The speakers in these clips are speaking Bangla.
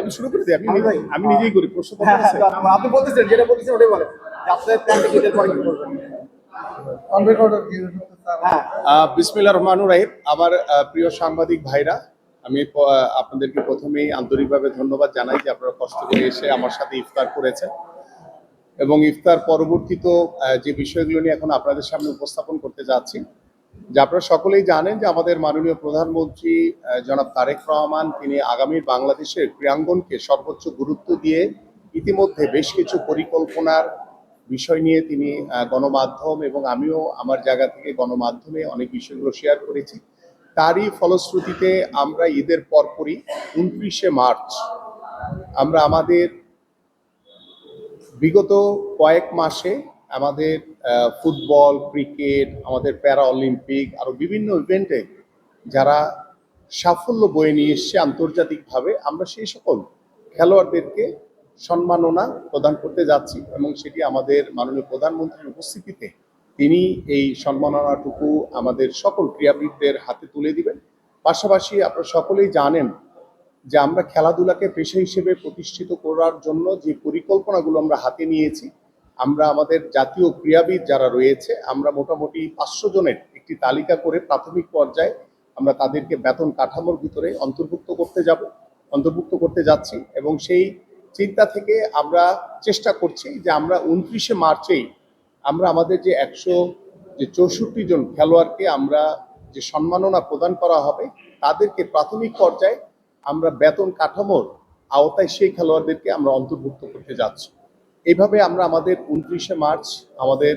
আমি শুরু করে দিই। আমি নিজেই করি প্রশ্ন। আপনি বলতেছেন, যেটা বলতেছেন ওটাই বলেন। আপনাদের প্ল্যানটা কি, এর পরে কি করবেন? বিসমিল্লাহির রহমানির রহিম। আমার প্রিয় সাংবাদিক ভাইরা, আমি আপনাদেরকে প্রথমেই আন্তরিকভাবে ধন্যবাদ জানাই যে আপনারা কষ্ট করে এসে আমার সাথে ইফতার করেছেন এবং ইফতার পরবর্তীত যে বিষয়গুলো নিয়ে এখন আপনাদের সামনে উপস্থাপন করতে যাচ্ছি, যে আপনারা সকলেই জানেন যে আমাদের মাননীয় প্রধানমন্ত্রী জনাব তারেক রহমান তিনি আগামী বাংলাদেশের ক্রীড়াঙ্গনকে সর্বোচ্চ গুরুত্ব দিয়ে ইতিমধ্যে বেশ কিছু পরিকল্পনার বিষয় নিয়ে তিনি গণমাধ্যম এবং আমিও আমার জায়গা থেকে গণমাধ্যমে অনেক বিষয়গুলো শেয়ার করেছি। তারই ফলশ্রুতিতে আমরা ঈদের পরপরই ২৯শে মার্চ আমরা আমাদের বিগত কয়েক মাসে আমাদের ফুটবল, ক্রিকেট, আমাদের প্যারা অলিম্পিক আরও বিভিন্ন ইভেন্টে যারা সাফল্য বয়ে নিয়ে এসছে আন্তর্জাতিকভাবে, আমরা সেই সকল খেলোয়াড়দেরকে সম্মাননা প্রদান করতে যাচ্ছি এবং সেটি আমাদের মাননীয় প্রধানমন্ত্রীর উপস্থিতিতে তিনি এই সম্মাননাটুকু আমাদের সকল ক্রীড়াবিদদের হাতে তুলে দিবেন। পাশাপাশি আপনারা সকলেই জানেন যে আমরা খেলাধুলাকে পেশা হিসেবে প্রতিষ্ঠিত করার জন্য যে পরিকল্পনাগুলো আমরা হাতে নিয়েছি, আমরা আমাদের জাতীয় ক্রীড়াবিদ যারা রয়েছে আমরা মোটামুটি ৫০০ জনের একটি তালিকা করে প্রাথমিক পর্যায়ে আমরা তাদেরকে বেতন কাঠামোর ভিতরে অন্তর্ভুক্ত করতে যাচ্ছি এবং সেই চিন্তা থেকে আমরা চেষ্টা করছি যে আমরা ২৯শে মার্চেই আমরা আমাদের যে ১৬৪ জন খেলোয়াড়কে আমরা যে সম্মাননা প্রদান করা হবে তাদেরকে প্রাথমিক পর্যায়ে আমরা বেতন কাঠামোর আওতায় সেই খেলোয়াড়দেরকে আমরা অন্তর্ভুক্ত করতে যাচ্ছি। এইভাবে আমরা আমাদের ২৯শে মার্চ আমাদের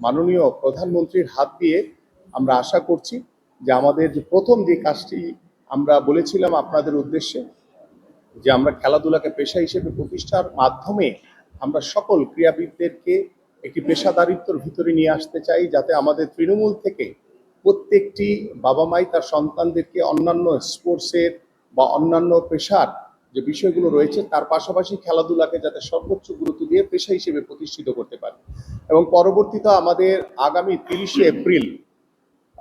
মাননীয় প্রধানমন্ত্রীর হাত দিয়ে আমরা আশা করছি যে আমাদের যে প্রথম যে কাজটি আমরা বলেছিলাম আপনাদের উদ্দেশ্যে, যে আমরা খেলাধুলাকে পেশা হিসেবে প্রতিষ্ঠার মাধ্যমে আমরা সকল ক্রীড়াবিদদেরকে একটি পেশাদারিত্বর ভিতরে নিয়ে আসতে চাই, যাতে আমাদের তৃণমূল থেকে প্রত্যেকটি বাবা মাই তার সন্তানদেরকে অন্যান্য স্পোর্টসের বা অন্যান্য পেশার যে বিষয়গুলো রয়েছে তার পাশাপাশি খেলাধুলাকে যাতে সর্বোচ্চ গুরুত্ব দিয়ে পেশা হিসেবে প্রতিষ্ঠিত করতে পারে। এবং পরবর্তীতে আমাদের আগামী ৩০শে এপ্রিল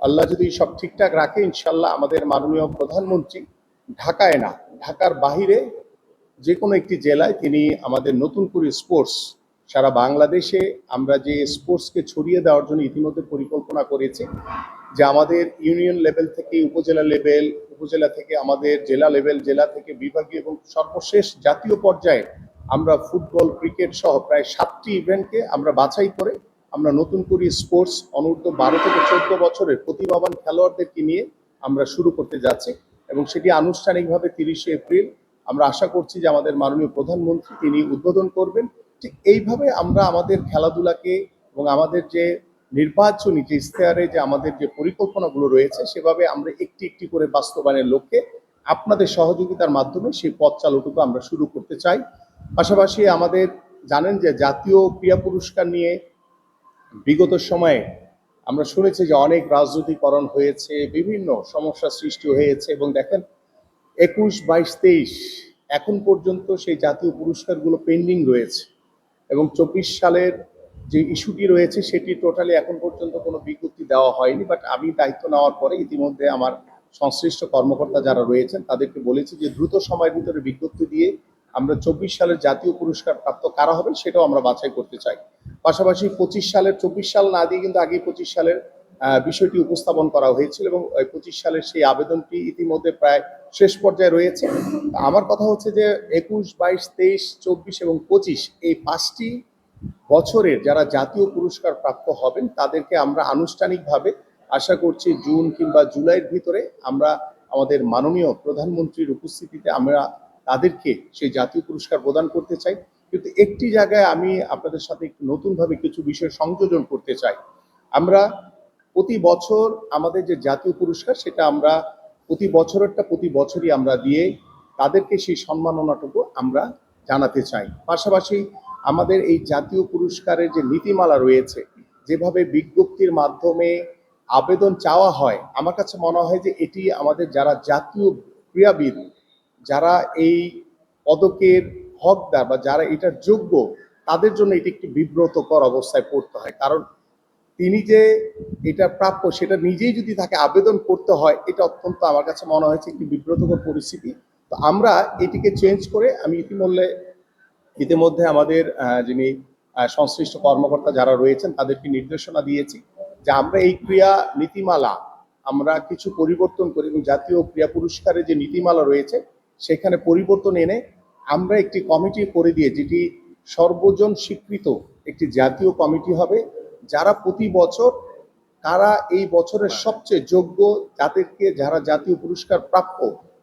আল্লাহ যদি সব ঠিকঠাক রাখে ইনশাল্লাহ আমাদের মাননীয় প্রধানমন্ত্রী ঢাকায় না, ঢাকার বাহিরে যে কোনো একটি জেলায় তিনি আমাদের নতুন করে স্পোর্টস সারা বাংলাদেশে আমরা যে স্পোর্টসকে ছড়িয়ে দেওয়ার জন্য ইতিমধ্যে পরিকল্পনা করেছি, যে আমাদের ইউনিয়ন লেভেল থেকে উপজেলা লেভেল, উপজেলা থেকে আমাদের জেলা লেভেল, জেলা থেকে বিভাগীয় এবং সর্বশেষ জাতীয় পর্যায়ে আমরা ফুটবল, ক্রিকেট সহ প্রায় ৭টি ইভেন্টকে আমরা বাছাই করে আমরা নতুন করে স্পোর্টস অনূর্ধ্ব ১২ থেকে ১৪ বছরের প্রতিভাবান খেলোয়াড়দেরকে নিয়ে আমরা শুরু করতে যাচ্ছি এবং সেটি আনুষ্ঠানিকভাবে ৩০শে এপ্রিল আমরা আশা করছি যে আমাদের মাননীয় প্রধানমন্ত্রী তিনি উদ্বোধন করবেন। ঠিক এইভাবে আমরা আমাদের খেলাধুলাকে এবং আমাদের যে নির্বাচনী যে ইশতেহারে যে আমাদের যে পরিকল্পনাগুলো রয়েছে সেভাবে আমরা একটি একটি করে বাস্তবায়নের লক্ষ্যে আপনাদের সহযোগিতার মাধ্যমে সেই পথ চালুটুকু আমরা শুরু করতে চাই। পাশাপাশি আমাদের জানেন যে জাতীয় ক্রীড়া পুরস্কার নিয়ে বিগত সময়ে আমরা শুনেছি যে অনেক রাজনৈতিকরণ হয়েছে, বিভিন্ন সমস্যা সৃষ্টি হয়েছে এবং দেখেন ২১, ২২, ২৩ এখন পর্যন্ত সেই জাতীয় পুরস্কারগুলো পেন্ডিং রয়েছে এবং ২৪ সালের যে ইস্যুটি রয়েছে সেটি টোটালি এখন পর্যন্ত কোনো বিজ্ঞপ্তি দেওয়া হয়নি। বাট আমি দায়িত্ব নেওয়ার পরে ইতিমধ্যে আমার সংশ্লিষ্ট কর্মকর্তা যারা রয়েছেন তাদেরকে বলেছি যে দ্রুত সময়ের ভিতরে বিজ্ঞপ্তি দিয়ে আমরা ২৪ সালের জাতীয় পুরস্কার প্রাপ্ত কারা হবেন সেটাও আমরা বাছাই করতে চাই। পাশাপাশি ২৫ সালের ২৪ সাল না দিয়ে কিন্তু আগে ২৫ সালের বিষয়টি উপস্থাপন করা হয়েছিল এবং ২৫ সালের সেই আবেদনটি ইতিমধ্যে প্রায় শেষ পর্যায়ে রয়েছে। আমার কথা হচ্ছে যে ২১, ২২, ২৩, ২৪ এবং ২৫ এই ৫টি বছরের যারা জাতীয় পুরস্কার প্রাপ্ত হবেন তাদেরকে আমরা আনুষ্ঠানিকভাবে আশা করছি জুন কিংবা জুলাইয়ের ভিতরে আমরা আমাদের মাননীয় প্রধানমন্ত্রীর উপস্থিতিতে আমরা তাদেরকে সেই জাতীয় পুরস্কার প্রদান করতে চাই। কিন্তু একটি জায়গায় আমি আপনাদের সাথে একটু নতুনভাবে কিছু বিষয় সংযোজন করতে চাই। আমরা প্রতি বছর আমাদের যে জাতীয় পুরস্কার সেটা আমরা প্রতি বছরই আমরা দিয়ে তাদেরকে সেই সম্মাননাটুকু আমরা জানাতে চাই। পাশাপাশি আমাদের এই জাতীয় পুরস্কারের যে নীতিমালা রয়েছে, যেভাবে বিজ্ঞপ্তির মাধ্যমে আবেদন চাওয়া হয়, আমার কাছে মনে হয় যে এটি আমাদের যারা জাতীয় ক্রীড়াবিদ, যারা এই পদকের হকদার বা যারা এটার যোগ্য, তাদের জন্য এটি একটি বিব্রতকর অবস্থায় পড়তে হয়। কারণ তিনি যে এটা প্রাপ্য সেটা নিজেই যদি তাকে আবেদন করতে হয়, এটা অত্যন্ত আমার কাছে মনে হয়েছে একটি বিব্রতকর পরিস্থিতি। তো তো আমরা এটিকে চেঞ্জ করে আমি ইতিমধ্যে আমাদের যিনি সংশ্লিষ্ট কর্মকর্তা যারা রয়েছেন তাদেরকে নির্দেশনা দিয়েছি যে আমরা এই ক্রিয়া নীতিমালা আমরা কিছু পরিবর্তন করি এবং জাতীয় ক্রিয়া পুরস্কারের যে নীতিমালা রয়েছে সেখানে পরিবর্তন এনে আমরা একটি কমিটি করে দিয়ে যেটি সর্বজন স্বীকৃত একটি জাতীয় কমিটি হবে, যারা প্রতি বছর কারা এই বছরের সবচেয়ে যোগ্য, যাদেরকে যারা জাতীয় পুরস্কার প্রাপ্য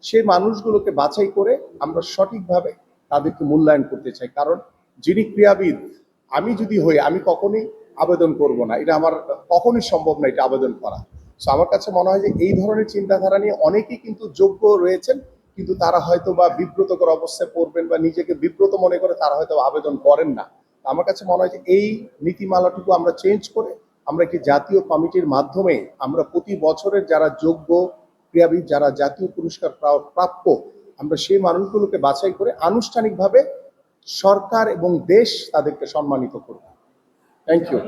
সেই মানুষগুলোকে বাছাই করে আমরা সঠিকভাবে তাদেরকে মূল্যায়ন করতে চাই। কারণ যিনি ক্রীড়াবিদ, আমি যদি হই আমি কখনোই আবেদন করব না, এটা আমার কখনোই সম্ভব না এটা আবেদন করা। সো আমার কাছে মনে হয় যে এই ধরনের চিন্তাধারা নিয়ে অনেকেই কিন্তু যোগ্য রয়েছেন, কিন্তু তারা হয়তো বা বিব্রতকর অবস্থায় পড়বেন বা নিজেকে বিব্রত মনে করে তারা হয়তো আবেদন করেন না। আমার কাছে মনে হয় যে এই নীতিমালাটুকু আমরা চেঞ্জ করে আমরা একটি জাতীয় কমিটির মাধ্যমে আমরা প্রতি বছরের যারা যোগ্য ক্রীড়াবিদ, যারা জাতীয় পুরস্কার প্রাপ্য, আমরা সেই মানুষগুলোকে বাছাই করে আনুষ্ঠানিকভাবে সরকার এবং দেশ তাদেরকে সম্মানিত করবে। Thank you.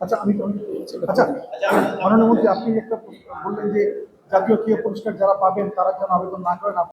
আচ্ছা আচ্ছা মাননীয় মন্ত্রী, আপনি একটা বললেন যে জাতীয় ক্রীড়া পুরস্কার যারা পাবেন তারা যেন আবেদন না করেন।